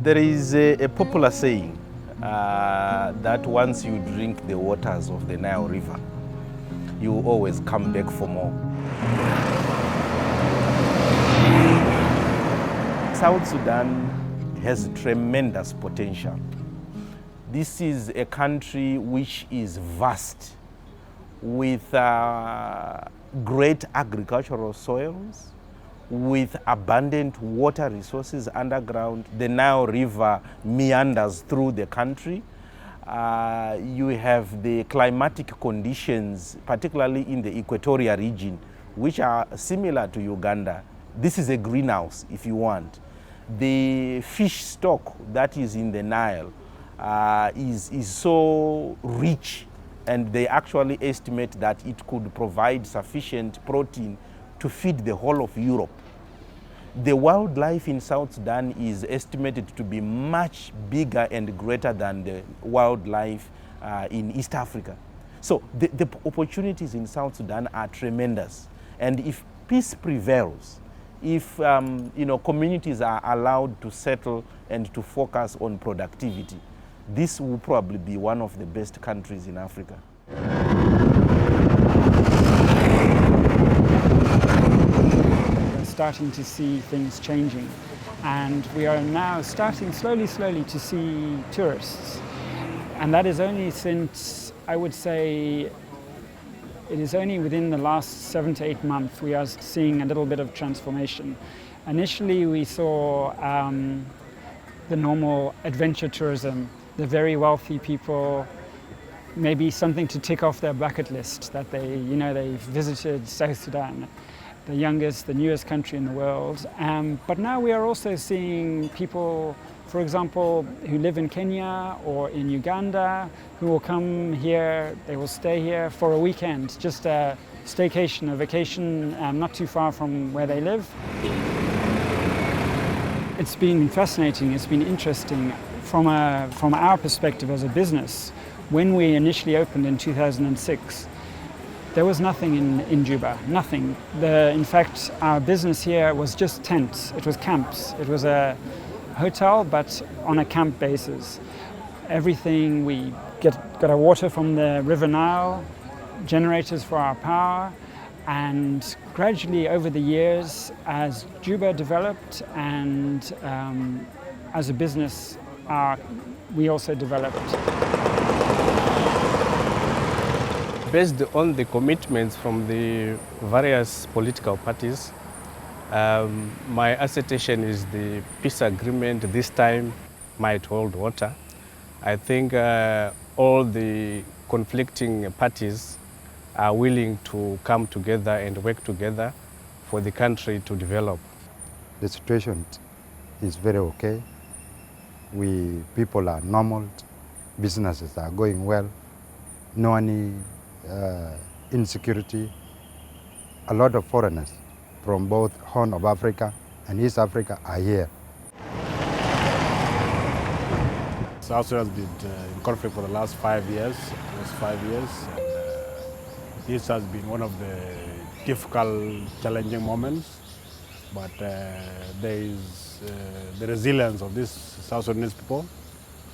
There is a popular saying that once you drink the waters of the Nile River, you always come back for more. South Sudan has tremendous potential. This is a country which is vast, with great agricultural soils, with abundant water resources underground. The Nile River meanders through the country. You have the climatic conditions, particularly in the equatorial region, which are similar to Uganda. This is a greenhouse, if you want. The fish stock that is in the Nile is so rich, and they actually estimate that it could provide sufficient protein to feed the whole of Europe. The wildlife in South Sudan is estimated to be much bigger and greater than the wildlife in East Africa. So the opportunities in South Sudan are tremendous. And if peace prevails, if communities are allowed to settle and to focus on productivity, this will probably be one of the best countries in Africa. Starting to see things changing, and we are now starting slowly to see tourists, and that is only since, I would say, it is only within the last 7 to 8 months we are seeing a little bit of transformation. Initially we saw the normal adventure tourism, the very wealthy people, maybe something to tick off their bucket list that they visited South Sudan, the youngest, the newest country in the world. But now we are also seeing people, for example, who live in Kenya or in Uganda, who will come here, they will stay here for a weekend, just a staycation, a vacation, not too far from where they live. It's been fascinating, it's been interesting from our perspective as a business. When we initially opened in 2006, there was nothing in Juba, nothing. In fact, our business here was just tents, it was camps. It was a hotel, but on a camp basis. Everything, we got our water from the River Nile, generators for our power, and gradually over the years, as Juba developed and as a business, we also developed. Based on the commitments from the various political parties, my assertion is the peace agreement this time might hold water. I think all the conflicting parties are willing to come together and work together for the country to develop. The situation is very okay. People are normal, businesses are going well, no any insecurity. A lot of foreigners from both Horn of Africa and East Africa are here. South Sudan has been in conflict for the last 5 years. This has been one of the difficult, challenging moments, but there is the resilience of this South Sudanese people,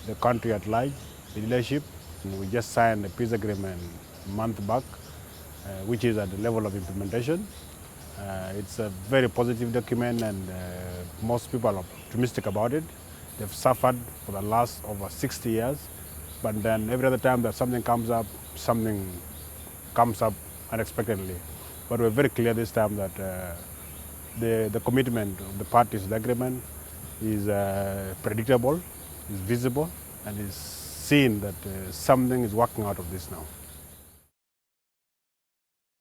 the country at large, the leadership. And we just signed a peace agreement a month back, which is at the level of implementation. It's a very positive document, and most people are optimistic about it. They've suffered for the last over 60 years, but then every other time that something comes up unexpectedly. But we're very clear this time that the commitment of the parties to the agreement is predictable, is visible, and is seen that something is working out of this now.